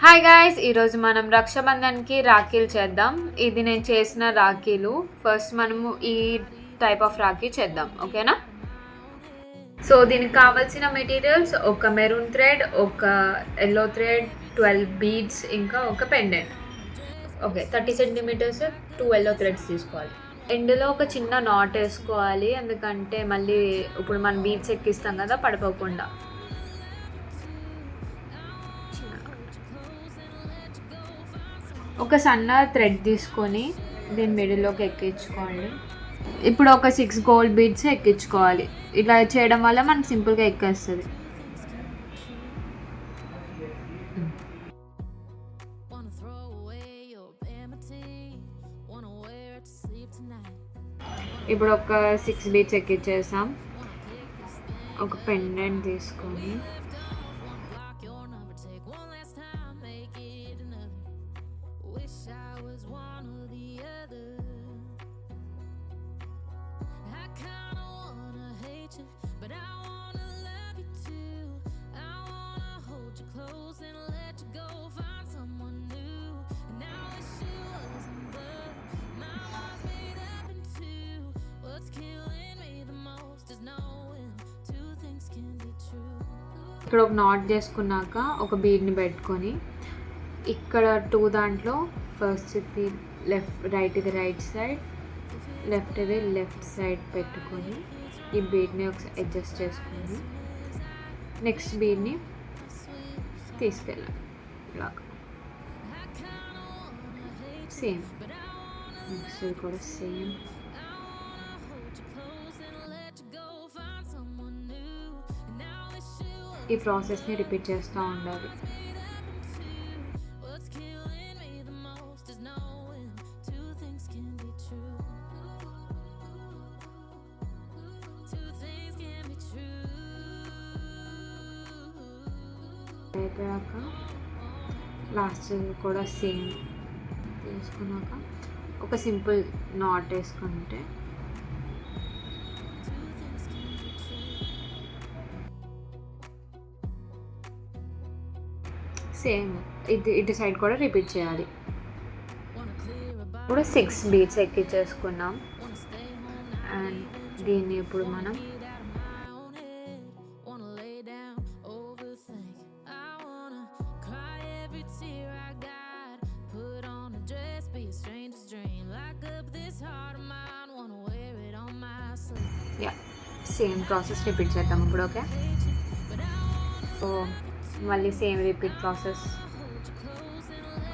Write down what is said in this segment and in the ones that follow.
Hi guys, ఈరోజు మనం రక్షాబంధన్కి రాఖీలు చేద్దాం. ఇది నేను చేసిన రాఖీలు. ఫస్ట్ మనము ఈ టైప్ ఆఫ్ రాఖీ చేద్దాం, ఓకేనా? సో దీనికి కావాల్సిన మెటీరియల్స్ ఒక మెరూన్ థ్రెడ్, ఒక ఎల్లో థ్రెడ్, 12 బీడ్స్, ఇంకా ఒక pendant. Okay, 30 centimetres 2 yellow threads తీసుకోవాలి. ఎండ్లో ఒక చిన్న నాట్ వేసుకోవాలి, ఎందుకంటే మళ్ళీ ఇప్పుడు మనం బీడ్స్ ఎక్కిస్తాం కదా, పడిపోకుండా. ఒక సన్న థ్రెడ్ తీసుకొని దీని మిడిల్లోకి ఎక్కించుకోండి. ఇప్పుడు ఒక 6 గోల్డ్ బీడ్స్ ఎక్కించుకోవాలి. ఇలా చేయడం వల్ల మనకు సింపుల్గా ఎక్కేస్తుంది. ఇప్పుడు ఒక 6 బీడ్స్ ఎక్కించేసాం. ఒక పెండెంట్ తీసుకొని ఇక్కడ ఒక నాట్ చేసుకున్నాక ఒక బీడ్ని పెట్టుకొని ఇక్కడ 2 దాంట్లో ఫస్ట్ రైట్ది రైట్ సైడ్, లెఫ్ట్ది లెఫ్ట్ సైడ్ పెట్టుకొని ఈ బీడ్ని ఒకసారి అడ్జస్ట్ చేసుకొని నెక్స్ట్ బీడ్ని తీసుకెళ్ళాలి. ఇలాగా సేమ్ నెక్స్ట్ కూడా సేమ్. ఈ ప్రాసెస్ని రిపీట్ చేస్తూ ఉండాలి. అయిపోయాక లాస్ట్ కూడా సేమ్ తీసుకున్నాక ఒక సింపుల్ నాట్ వేసుకుంటే సేమ్ ఇటు సైడ్ కూడా రిపీట్ చేయాలి. ఇప్పుడు 6 బీడ్స్ ఎక్కించేసుకున్నాం. అండ్ దీన్ని ఇప్పుడు మనం సేమ్ ప్రాసెస్ రిపీట్ చేద్దాం ఇప్పుడు. ఓకే, సో మళ్ళీ సేమ్ రిపీట్ ప్రాసెస్.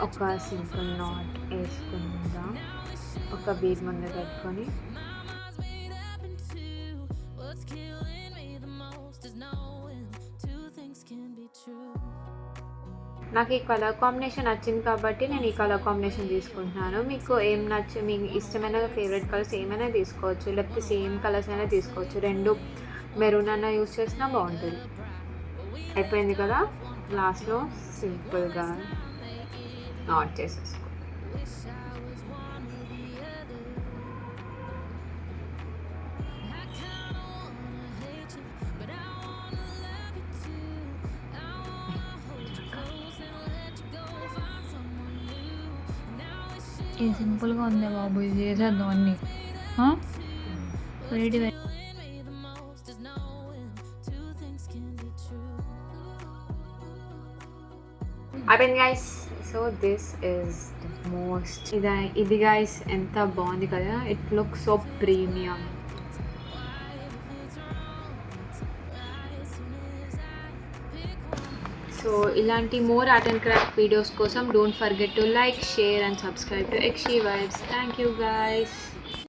ఒక సింపుల్ నాట్ వేసుకుందాం. ఒక బీడ్ ముందు పెట్టుకొని నాకు ఈ కలర్ కాంబినేషన్ నచ్చింది కాబట్టి నేను ఈ కలర్ కాంబినేషన్ తీసుకుంటున్నాను. మీకు ఏం మీకు ఇష్టమైన ఫేవరెట్ కలర్స్ ఏమైనా తీసుకోవచ్చు, లేకపోతే సేమ్ కలర్స్ అయినా తీసుకోవచ్చు. 2 మెరూన్ అన్న యూస్ చేసినా బాగుంటుంది. అయిపోయింది కదా, లాస్ట్లో సింపుల్గా నాట్ చేసేసుకో. ఇది సింపుల్గా ఉంది బాబు, ఇది చేసేద్దాం అన్నీ. వెరైటీ అయిపోయింది guys. So this is most ఇది గైస్ ఎంత బాగుంది కదా, it look so premium. So ఇలాంటి more art and craft videos కోసం don't forget to like, share and subscribe to Ekshi Vibes. Thank you guys.